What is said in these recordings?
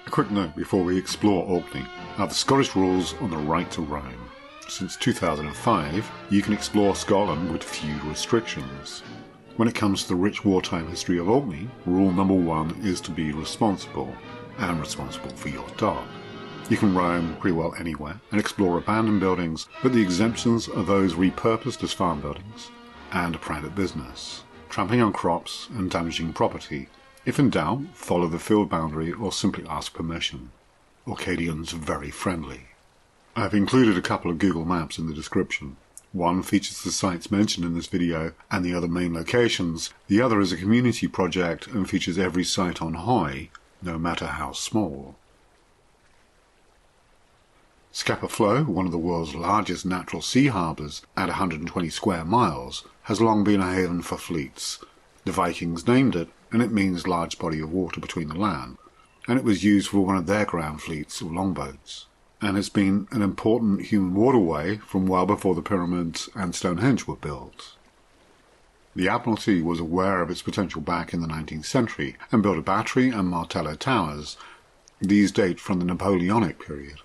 A quick note before we explore Orkney are the Scottish rules on the right to rhyme. Since 2005, you can explore Scotland with few restrictions. When it comes to the rich wartime history of Orkney, rule number 1 is to be responsible, and responsible for your dog. You can roam pretty well anywhere and explore abandoned buildings, but the exemptions are those repurposed as farm buildings and a private business, trampling on crops and damaging property. If in doubt, follow the field boundary or simply ask permission. Orcadians are very friendly. I have included a couple of Google Maps in the description. One features the sites mentioned in this video and the other main locations. The other is a community project and features every site on Hoy, no matter how small. Scapa Flow, one of the world's largest natural sea harbours at 120 square miles, has long been a haven for fleets. The Vikings named it, and it means large body of water between the land, and it was used for one of their ground fleets of longboats, and has been an important human waterway from well before the pyramids and Stonehenge were built. The Admiralty was aware of its potential back in the 19th century and built a battery and Martello towers. These date from the Napoleonic period.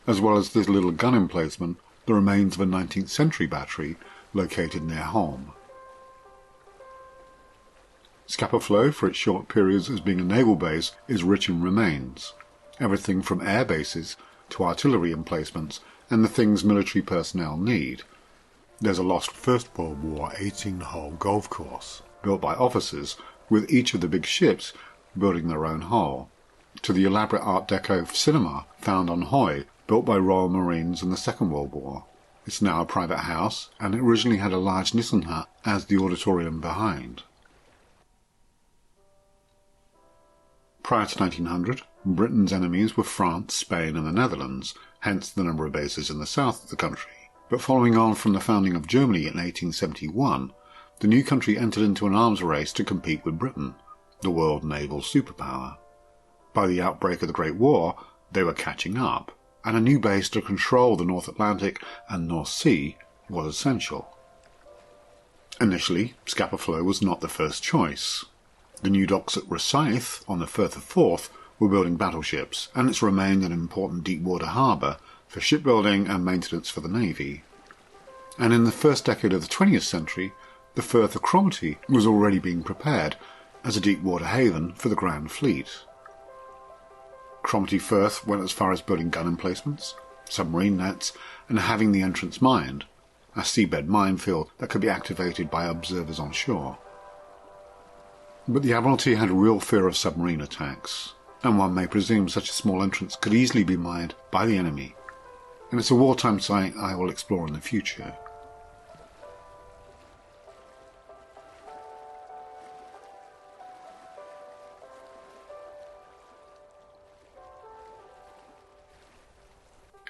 As well as this little gun emplacement, the remains of a 19th century battery located near Holm. Scapa Flow, for its short periods as being a naval base, is rich in remains. Everything from air bases to artillery emplacements and the things military personnel need. There's a lost First World War 18-hole golf course, built by officers, with each of the big ships building their own hull, to the elaborate Art Deco cinema found on Hoy, built by Royal Marines in the Second World War. It's now a private house, and it originally had a large Nissan hut as the auditorium behind. Prior to 1900, Britain's enemies were France, Spain and the Netherlands, hence the number of bases in the south of the country. But following on from the founding of Germany in 1871, the new country entered into an arms race to compete with Britain, the world naval superpower. By the outbreak of the Great War, they were catching up, and a new base to control the North Atlantic and North Sea was essential. Initially, Scapa Flow was not the first choice. The new docks at Rosyth on the Firth of Forth were building battleships, and it's remained an important deep-water harbour for shipbuilding and maintenance for the Navy. And in the first decade of the 20th century, the Firth of Cromarty was already being prepared as a deep-water haven for the Grand Fleet. Cromarty Firth went as far as building gun emplacements, submarine nets, and having the entrance mined, a seabed minefield that could be activated by observers on shore. But the Admiralty had a real fear of submarine attacks, and one may presume such a small entrance could easily be mined by the enemy, and it's a wartime site I will explore in the future.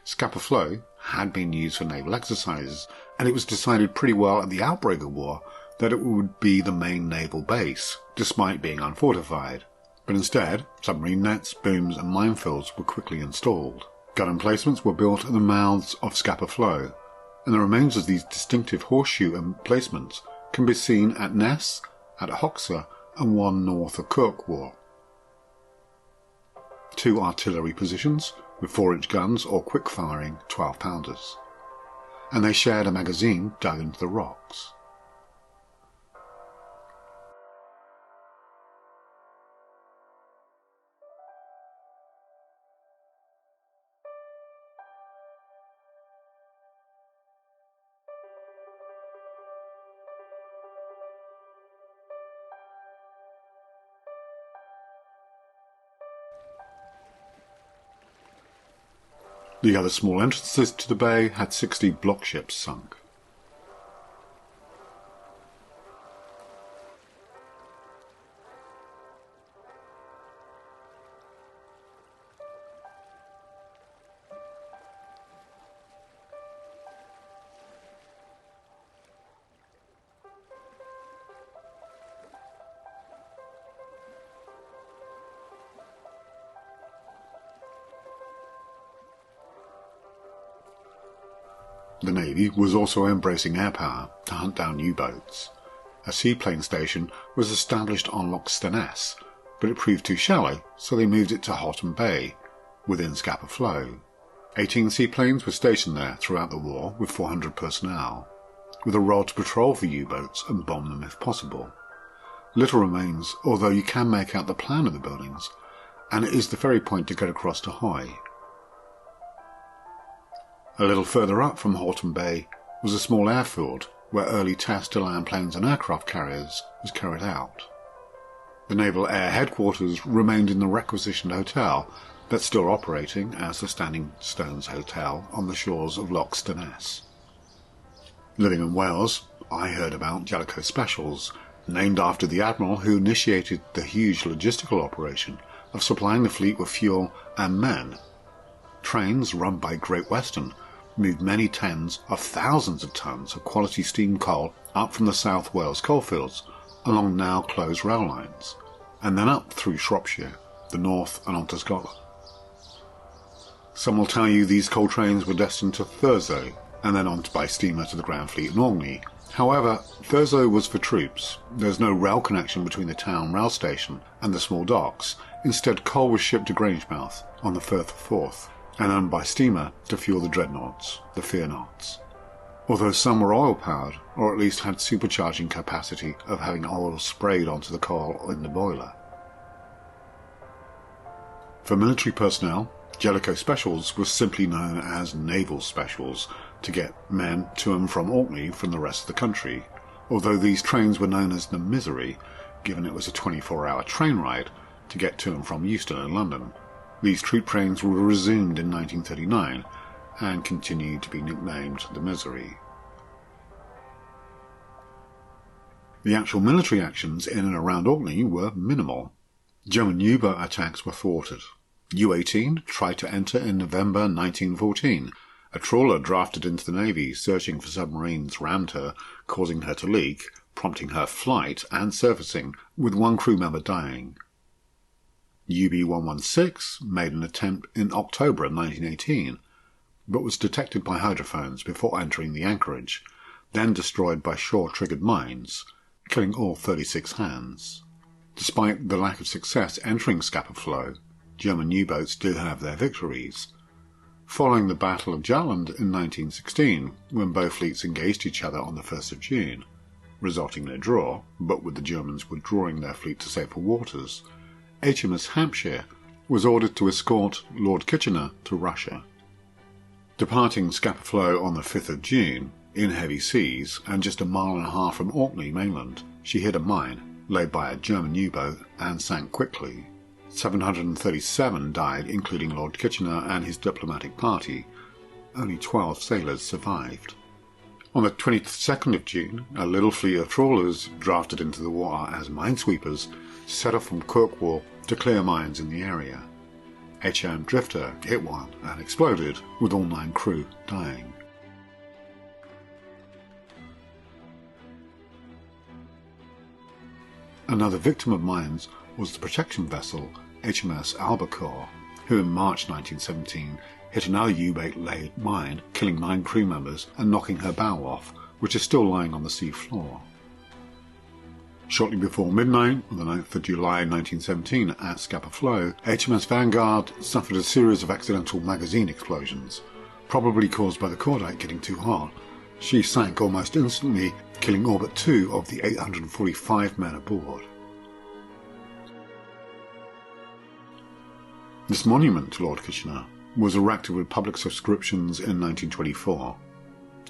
Scapa Flow had been used for naval exercises, and it was decided pretty well at the outbreak of the war that it would be the main naval base, despite being unfortified. But instead, submarine nets, booms and minefields were quickly installed. Gun emplacements were built at the mouths of Scapa Flow, and the remains of these distinctive horseshoe emplacements can be seen at Ness, at Hoxa and one north of Kirksound. 2 artillery positions with 4-inch guns or quick-firing 12-pounders, and they shared a magazine dug into the rocks. The other small entrances to the bay had 60 block ships sunk. The Navy was also embracing air power to hunt down U-boats. A seaplane station was established on Loch Ness, but it proved too shallow, so they moved it to Hotham Bay, within Scapa Flow. 18 seaplanes were stationed there throughout the war with 400 personnel, with a role to patrol for U-boats and bomb them if possible. Little remains, although you can make out the plan of the buildings, and it is the ferry point to get across to Hoy. A little further up from Hotham Bay was a small airfield where early tests to land planes and aircraft carriers was carried out. The Naval Air Headquarters remained in the requisitioned hotel that's still operating as the Standing Stones Hotel on the shores of Loch Ness. Living in Wales, I heard about Jellicoe Specials, named after the admiral who initiated the huge logistical operation of supplying the fleet with fuel and men. Trains run by Great Western moved many tens of thousands of tons of quality steam coal up from the South Wales coalfields along now closed rail lines, and then up through Shropshire, the north and onto Scotland. Some will tell you these coal trains were destined to Thurso, and then on by steamer to the Grand Fleet in Orkney. However, Thurso was for troops. There's no rail connection between the town rail station and the small docks. Instead, coal was shipped to Grangemouth on the Firth of Forth, and then by steamer to fuel the dreadnoughts, the Fearnoughts. Although some were oil-powered, or at least had supercharging capacity of having oil sprayed onto the coal in the boiler. For military personnel, Jellicoe Specials was simply known as Naval Specials to get men to and from Orkney from the rest of the country, although these trains were known as the Misery, given it was a 24-hour train ride to get to and from Euston and London. These troop trains were resumed in 1939 and continued to be nicknamed the Misery. The actual military actions in and around Orkney were minimal. German U-boat attacks were thwarted. U-18 tried to enter in November 1914. A trawler drafted into the Navy searching for submarines rammed her, causing her to leak, prompting her flight and surfacing, with one crew member dying. UB-116 made an attempt in October of 1918, but was detected by hydrophones before entering the anchorage, then destroyed by shore-triggered mines, killing all 36 hands. Despite the lack of success entering Scapa Flow, German U-boats did have their victories. Following the Battle of Jutland in 1916, when both fleets engaged each other on the 1st of June, resulting in a draw, but with the Germans withdrawing their fleet to safer waters, HMS Hampshire was ordered to escort Lord Kitchener to Russia. Departing Scapa Flow on the 5th of June, in heavy seas and just a mile and a half from Orkney mainland, she hit a mine laid by a German U-boat and sank quickly. 737 died, including Lord Kitchener and his diplomatic party. Only 12 sailors survived. On the 22nd of June, a little fleet of trawlers drafted into the water as minesweepers set off from Kirkwall to clear mines in the area. HM Drifter hit one and exploded, with all 9 crew dying. Another victim of mines was the protection vessel HMS Albacore, who in March 1917 hit another U-boat-laid mine, killing 9 crew members and knocking her bow off, which is still lying on the sea floor. Shortly before midnight, on the 9th of July 1917 at Scapa Flow, HMS Vanguard suffered a series of accidental magazine explosions, probably caused by the cordite getting too hot. She sank almost instantly, killing all but 2 of the 845 men aboard. This monument to Lord Kitchener was erected with public subscriptions in 1924,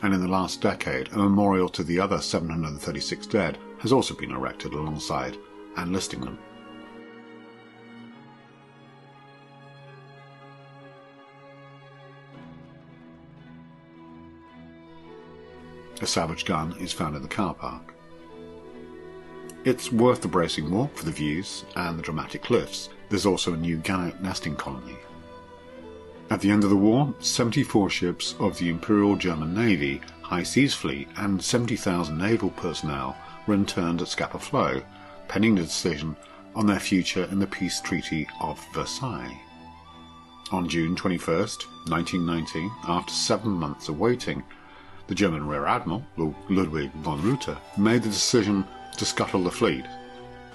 and in the last decade a memorial to the other 736 dead has also been erected alongside and listing them. A salvage gun is found in the car park. It's worth the bracing walk for the views and the dramatic lifts. There's also a new gannet nesting colony. At the end of the war, 74 ships of the Imperial German Navy, High Seas Fleet and 70,000 naval personnel were interned at Scapa Flow, pending the decision on their future in the Peace Treaty of Versailles. On June 21, 1919, after 7 months of waiting, the German Rear Admiral, Ludwig von Reuter, made the decision to scuttle the fleet.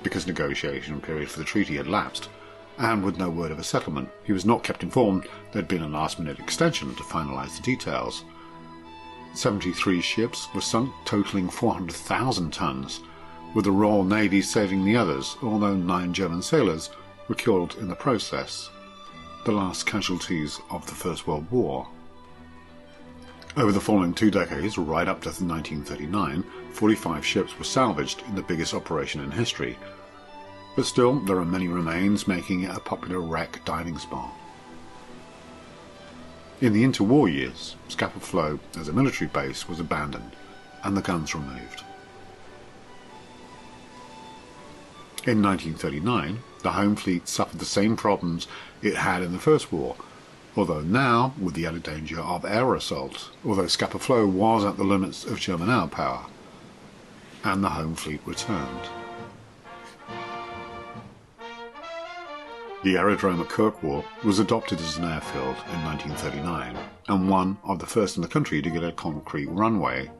because negotiation period for the treaty had lapsed, and with no word of a settlement, he was not kept informed there had been a last-minute extension to finalise the details. 73 ships were sunk, totalling 400,000 tons, with the Royal Navy saving the others, although 9 German sailors were killed in the process, the last casualties of the First World War. Over the following 2 decades, right up to 1939, 45 ships were salvaged in the biggest operation in history, but still there are many remains, making it a popular wreck diving spot. In the interwar years, Scapa Flow as a military base was abandoned and the guns removed. In 1939, the Home Fleet suffered the same problems it had in the First War, although now with the added danger of air assault, although Scapa Flow was at the limits of German air power, and the Home Fleet returned. The aerodrome at Kirkwall was adopted as an airfield in 1939, and one of the first in the country to get a concrete runway.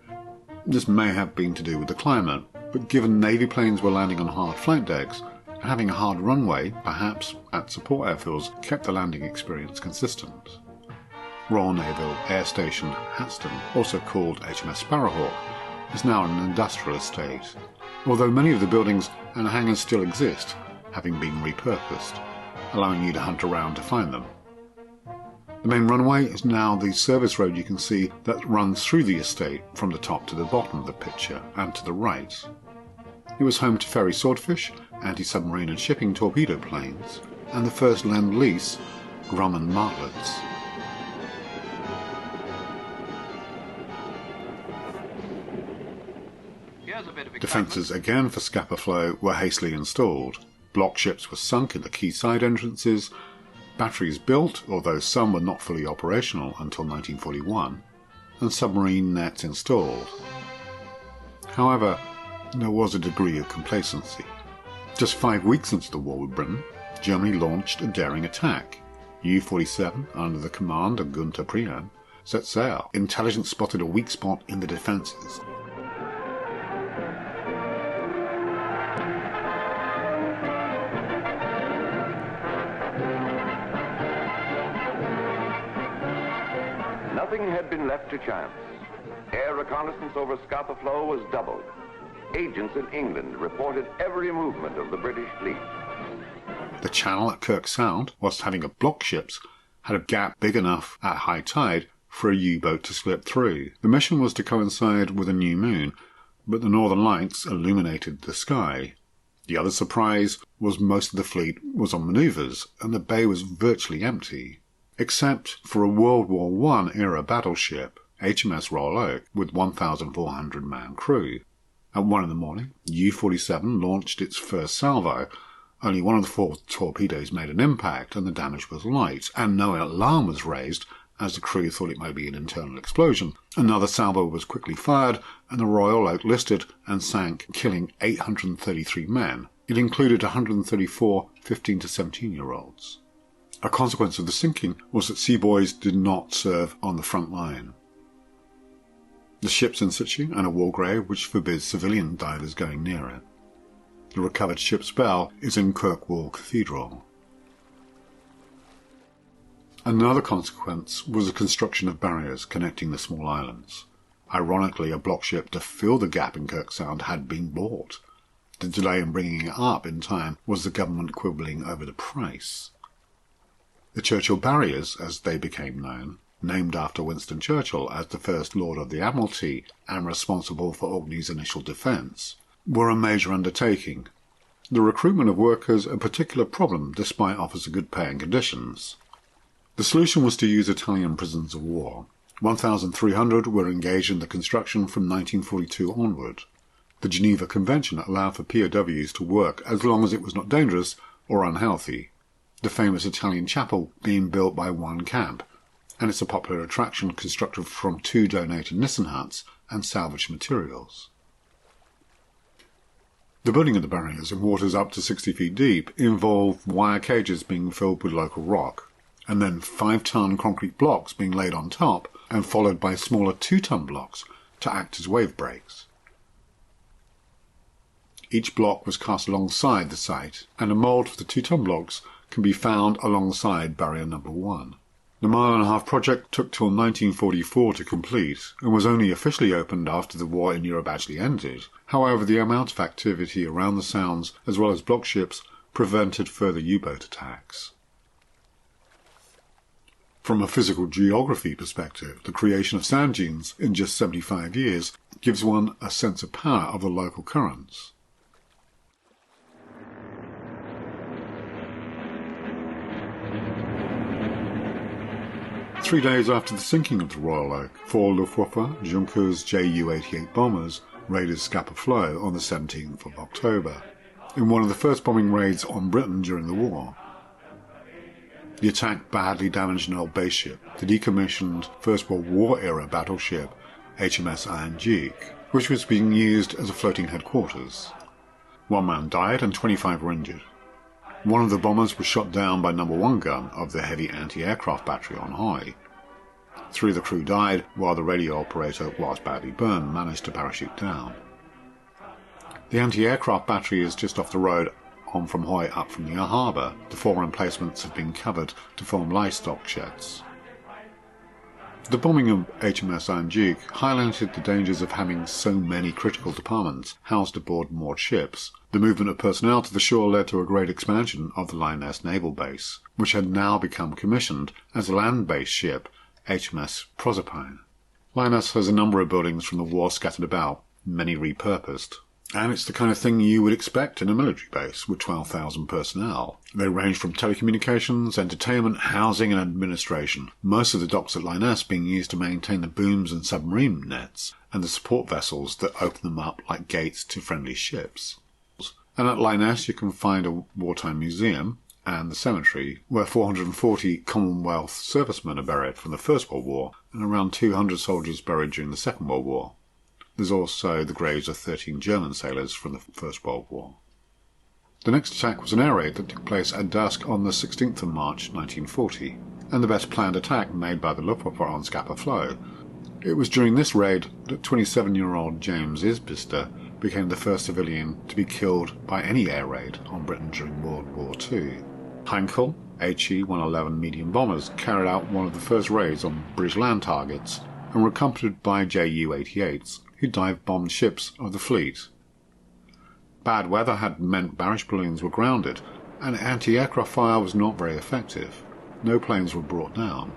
This may have been to do with the climate, but given Navy planes were landing on hard flight decks, having a hard runway, perhaps at support airfields, kept the landing experience consistent. Royal Naval Air Station Hatston, also called HMS Sparrowhawk, is now an industrial estate, although many of the buildings and hangars still exist, having been repurposed, allowing you to hunt around to find them. The main runway is now the service road you can see that runs through the estate from the top to the bottom of the picture and to the right. It was home to ferry swordfish, anti-submarine and shipping torpedo planes, and the first Lend-Lease Grumman martlets. Defences again for Scapa Flow were hastily installed. Block ships were sunk in the key side entrances, batteries built, although some were not fully operational until 1941, and submarine nets installed. However, there was a degree of complacency. Just 5 weeks into the war with Britain, Germany launched a daring attack. U-47, under the command of Günther Prian, set sail. Intelligence spotted a weak spot in the defences. Nothing had been left to chance. Air reconnaissance over Scapa Flow was doubled. Agents in England reported every movement of the British fleet. The channel at Kirksound, whilst having a block ships, had a gap big enough at high tide for a U-boat to slip through. The mission was to coincide with a new moon, but the northern lights illuminated the sky. The other surprise was most of the fleet was on manoeuvres, and the bay was virtually empty, except for a World War I era battleship, HMS Royal Oak, with 1,400-man crew. At 1 in the morning, U-47 launched its first salvo. Only one of the 4 torpedoes made an impact, and the damage was light, and no alarm was raised, as the crew thought it might be an internal explosion. Another salvo was quickly fired, and the Royal Oak listed and sank, killing 833 men. It included 134 15 to 17-year-olds. A consequence of the sinking was that seaboys did not serve on the front line. The ship's in situ and a war grave which forbids civilian divers going near it. The recovered ship's bell is in Kirkwall Cathedral. Another consequence was the construction of barriers connecting the small islands. Ironically, a block ship to fill the gap in Kirksound had been bought. The delay in bringing it up in time was the government quibbling over the price. The Churchill Barriers, as they became known, named after Winston Churchill as the First Lord of the Admiralty and responsible for Orkney's initial defence, were a major undertaking. The recruitment of workers a particular problem despite offers of good pay and conditions. The solution was to use Italian prisoners of war. 1,300 were engaged in the construction from 1942 onward. The Geneva Convention allowed for POWs to work as long as it was not dangerous or unhealthy. The famous Italian chapel being built by one camp, and it's a popular attraction constructed from 2 donated Nissen huts and salvaged materials. The building of the barriers in waters up to 60 feet deep involved wire cages being filled with local rock, and then 5-ton concrete blocks being laid on top and followed by smaller 2-ton blocks to act as wave breaks. Each block was cast alongside the site, and a mould for the 2-ton blocks can be found alongside barrier number 1. The mile-and-a-half project took till 1944 to complete, and was only officially opened after the war in Europe actually ended. However, the amount of activity around the Sounds, as well as block ships, prevented further U-boat attacks. From a physical geography perspective, the creation of sand dunes in just 75 years gives one a sense of power of the local currents. Three days after the sinking of the Royal Oak, 4 Luftwaffe Junkers Ju-88 bombers raided Scapa Flow on the 17th of October, in one of the first bombing raids on Britain during the war. The attack badly damaged an old base ship, the decommissioned First World War-era battleship HMS Iron Duke, which was being used as a floating headquarters. 1 man died and 25 were injured. One of the bombers was shot down by No. 1 gun of the heavy anti-aircraft battery on Hoy. 3 of the crew died, while the radio operator, whilst badly burned, managed to parachute down. The anti-aircraft battery is just off the road on from Hoy up from the harbour. The 4 emplacements have been covered to form livestock sheds. The bombing of HMS Iron Duke highlighted the dangers of having so many critical departments housed aboard moored ships. The movement of personnel to the shore led to a great expansion of the Ness naval base, which had now become commissioned as a land-based ship, HMS Proserpine. Ness has a number of buildings from the war scattered about, many repurposed. And it's the kind of thing you would expect in a military base with 12,000 personnel. They range from telecommunications, entertainment, housing and administration, most of the docks at Ness being used to maintain the booms and submarine nets, and the support vessels that open them up like gates to friendly ships. And at Ness you can find a wartime museum and the cemetery, where 440 Commonwealth servicemen are buried from the First World War, and around 200 soldiers buried during the Second World War. There's also the graves of 13 German sailors from the First World War. The next attack was an air raid that took place at dusk on the 16th of March 1940, and the best planned attack made by the Luftwaffe on Scapa Flow. It was during this raid that 27-year-old James Isbister became the first civilian to be killed by any air raid on Britain during World War II. Heinkel, HE-111 medium bombers carried out one of the first raids on British land targets and were accompanied by Ju-88s, who dive-bombed ships of the fleet. Bad weather had meant barrage balloons were grounded, and anti-aircraft fire was not very effective. No planes were brought down.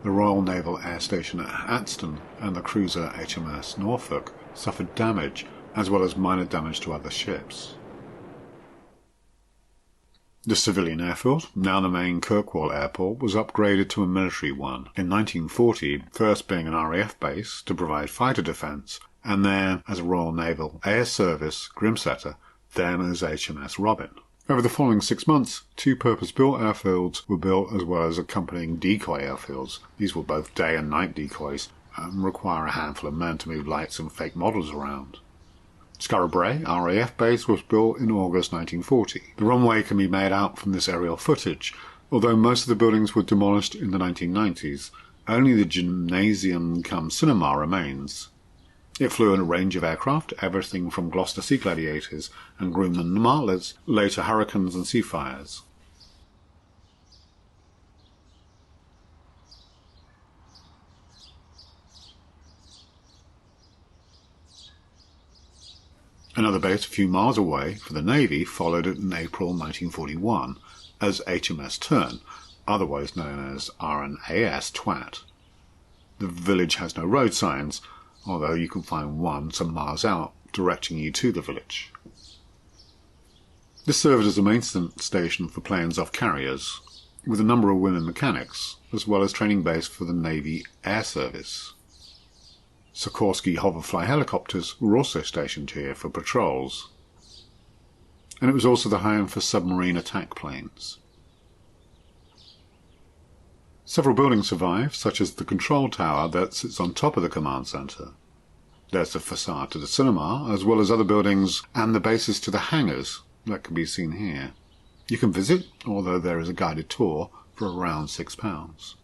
The Royal Naval Air Station at Hatston and the cruiser HMS Norfolk suffered damage, as well as minor damage to other ships. The civilian airfield, now the main Kirkwall Airport, was upgraded to a military one in 1940, first being an RAF base to provide fighter defence, and then as a Royal Naval Air Service Grimsetter, then as HMS Robin. Over the following 6 months, 2 purpose-built airfields were built as well as accompanying decoy airfields. These were both day and night decoys and require a handful of men to move lights and fake models around. Skeabrea RAF base was built in August 1940. The runway can be made out from this aerial footage, although most of the buildings were demolished in the 1990s. Only the gymnasium-cum-cinema remains. It flew in a range of aircraft, everything from Gloucester Sea Gladiators and Grumman Martlets, later Hurricanes and Seafires. Another base a few miles away for the Navy followed it in April 1941 as HMS Tern, otherwise known as RNAS Twatt. The village has no road signs, although you can find one some miles out directing you to the village. This served as a maintenance station for planes off carriers, with a number of women mechanics, as well as training base for the Navy Air Service. Sikorsky hoverfly helicopters were also stationed here for patrols, and it was also the home for submarine attack planes. Several buildings survive, such as the control tower that sits on top of the command centre. There's the facade to the cinema, as well as other buildings and the bases to the hangars that can be seen here. You can visit, although there is a guided tour, for around £6.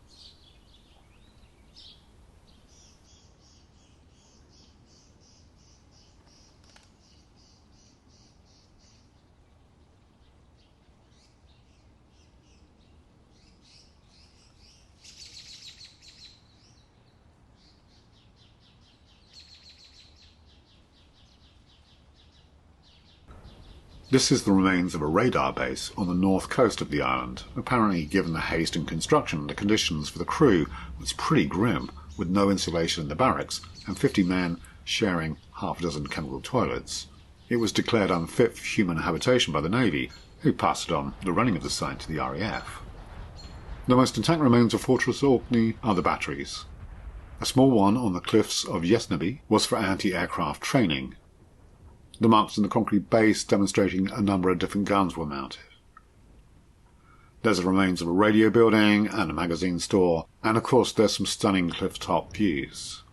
This is the remains of a radar base on the north coast of the island. Apparently, given the haste in construction, the conditions for the crew was pretty grim, with no insulation in the barracks and 50 men sharing half a dozen chemical toilets. It was declared unfit for human habitation by the Navy, who passed on the running of the site to the RAF. The most intact remains of Fortress Orkney are the batteries. A small one on the cliffs of Yesnaby was for anti-aircraft training. The marks in the concrete base demonstrating a number of different guns were mounted. There's the remains of a radio building and a magazine store, and of course there's some stunning cliff-top views.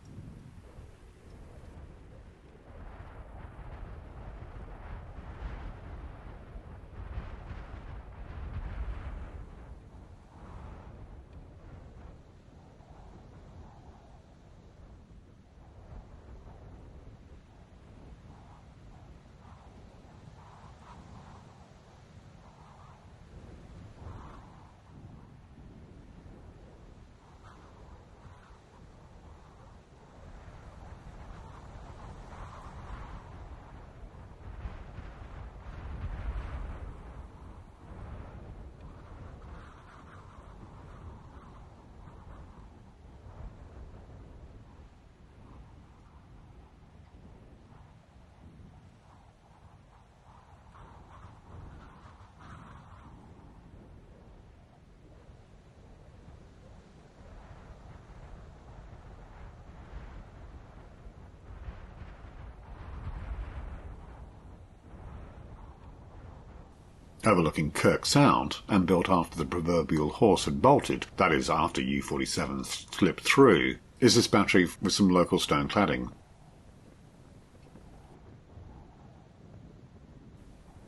Overlooking Kirksound, and built after the proverbial horse had bolted, that is, after U-47 slipped through, is this battery with some local stone cladding.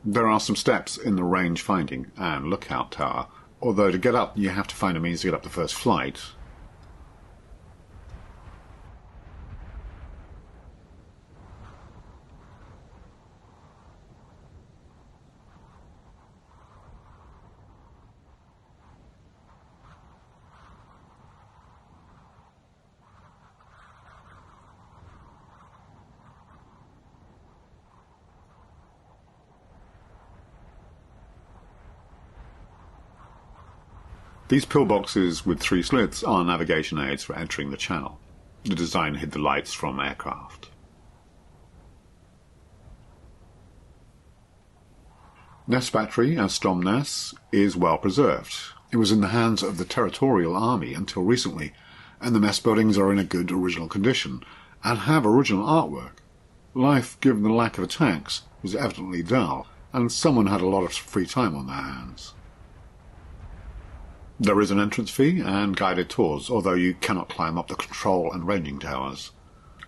There are some steps in the range finding and lookout tower, although to get up you have to find a means to get up the first flight. These pillboxes with 3 slits are navigation aids for entering the channel. The design hid the lights from aircraft. Ness Battery, as Strom Ness, is well preserved. It was in the hands of the Territorial Army until recently, and the mess buildings are in a good original condition, and have original artwork. Life, given the lack of attacks, was evidently dull, and someone had a lot of free time on their hands. There is an entrance fee and guided tours, although you cannot climb up the control and ranging towers.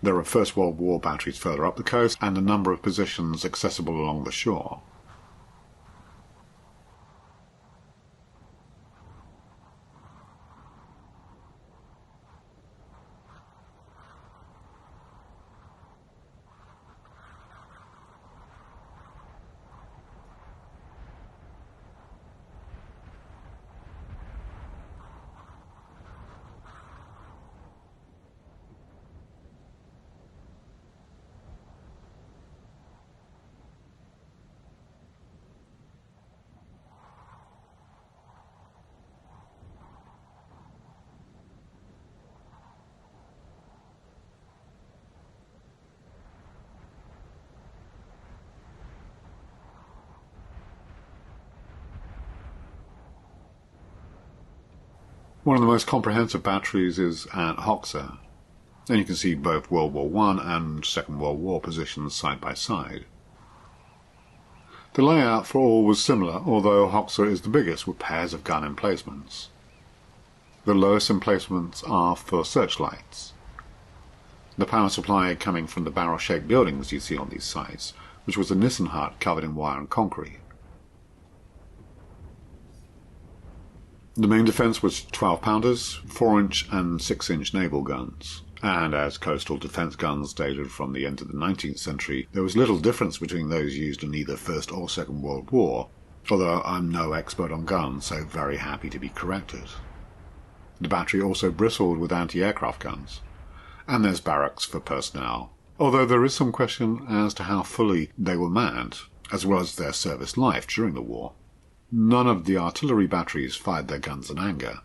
There are First World War batteries further up the coast, and a number of positions accessible along the shore. One of the most comprehensive batteries is at Hoxa, and you can see both World War I and Second World War positions side by side. The layout for all was similar, although Hoxa is the biggest with pairs of gun emplacements. The lowest emplacements are for searchlights. The power supply coming from the barrel-shaped buildings you see on these sites, which was a Nissen hut covered in wire and concrete. The main defence was 12-pounders, 4-inch and 6-inch naval guns, and as coastal defence guns dated from the end of the 19th century, there was little difference between those used in either First or Second World War, although I'm no expert on guns, so very happy to be corrected. The battery also bristled with anti-aircraft guns, and there's barracks for personnel, although there is some question as to how fully they were manned, as well as their service life during the war. None of the artillery batteries fired their guns in anger.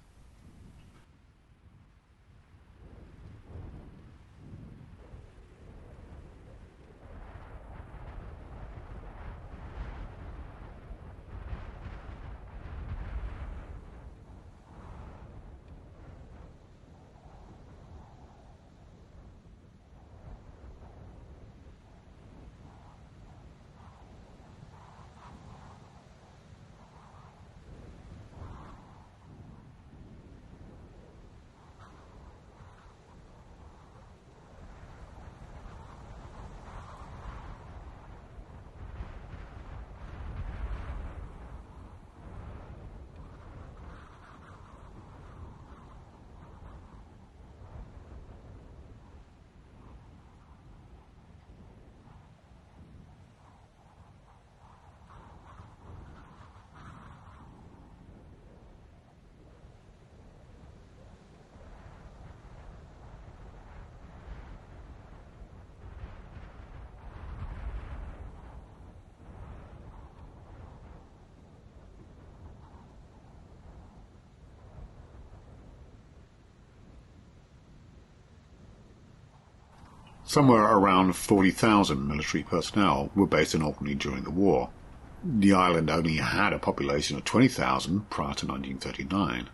Somewhere around 40,000 military personnel were based in Orkney during the war. The island only had a population of 20,000 prior to 1939.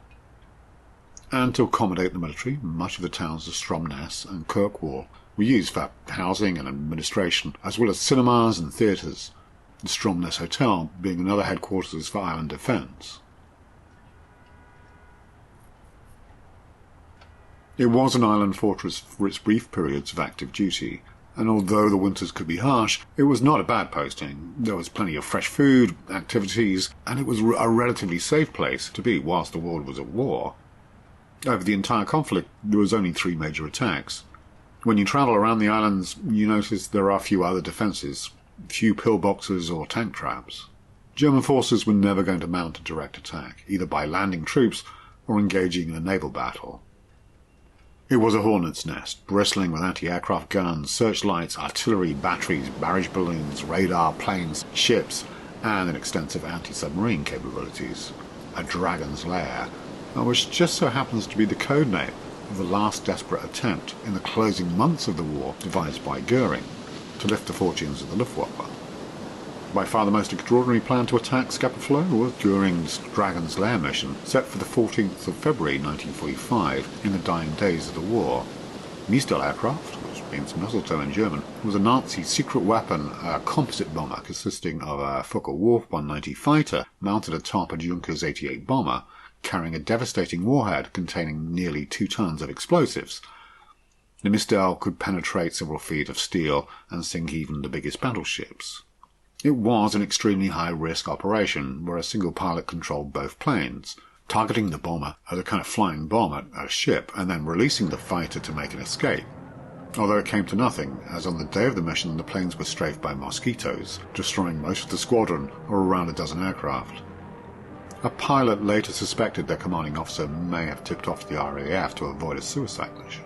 And to accommodate the military, much of the towns of Ness and Kirksound were used for housing and administration, as well as cinemas and theatres, the Ness Hotel being another headquarters for island defence. It was an island fortress for its brief periods of active duty, and although the winters could be harsh, it was not a bad posting. There was plenty of fresh food, activities, and it was a relatively safe place to be whilst the world was at war. Over the entire conflict, there was only 3 major attacks. When you travel around the islands, you notice there are few other defences, few pillboxes or tank traps. German forces were never going to mount a direct attack, either by landing troops or engaging in a naval battle. It was a hornet's nest, bristling with anti-aircraft guns, searchlights, artillery, batteries, barrage balloons, radar, planes, ships, and an extensive anti-submarine capabilities. A dragon's lair, which just so happens to be the code name of the last desperate attempt in the closing months of the war devised by Goering to lift the fortunes of the Luftwaffe. By far the most extraordinary plan to attack Scapa Flow was Goering's Dragon's Lair mission, set for the 14th of February 1945, in the dying days of the war. Mistel aircraft, which means mistletoe in German, was a Nazi secret weapon, a composite bomber consisting of a Focke-Wulf 190 fighter mounted atop a Junkers 88 bomber, carrying a devastating warhead containing nearly 2 tons of explosives. The Mistel could penetrate several feet of steel and sink even the biggest battleships. It was an extremely high-risk operation where a single pilot controlled both planes, targeting the bomber as a kind of flying bomb at a ship and then releasing the fighter to make an escape. Although it came to nothing, as on the day of the mission the planes were strafed by mosquitoes, destroying most of the squadron or around a dozen aircraft. A pilot later suspected their commanding officer may have tipped off the RAF to avoid a suicide mission.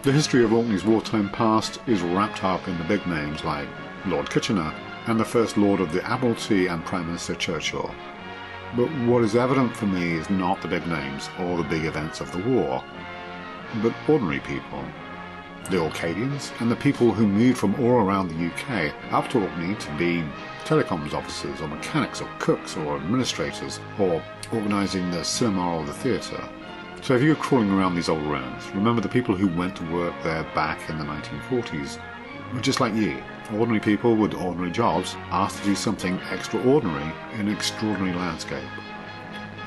The history of Orkney's wartime past is wrapped up in the big names like Lord Kitchener and the First Lord of the Admiralty and Prime Minister Churchill. But what is evident for me is not the big names or the big events of the war, but ordinary people. The Orcadians and the people who moved from all around the UK up to Orkney to be telecoms officers or mechanics or cooks or administrators or organising the cinema or the theatre. So if you're crawling around these old ruins, remember the people who went to work there back in the 1940s were just like you, ordinary people with ordinary jobs, asked to do something extraordinary in an extraordinary landscape.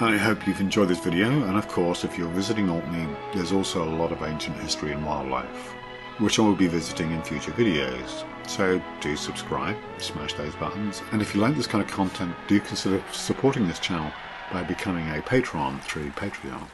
I hope you've enjoyed this video, and of course if you're visiting Orkney, there's also a lot of ancient history and wildlife, which I will be visiting in future videos. So do subscribe, smash those buttons, and if you like this kind of content, do consider supporting this channel by becoming a patron through Patreon.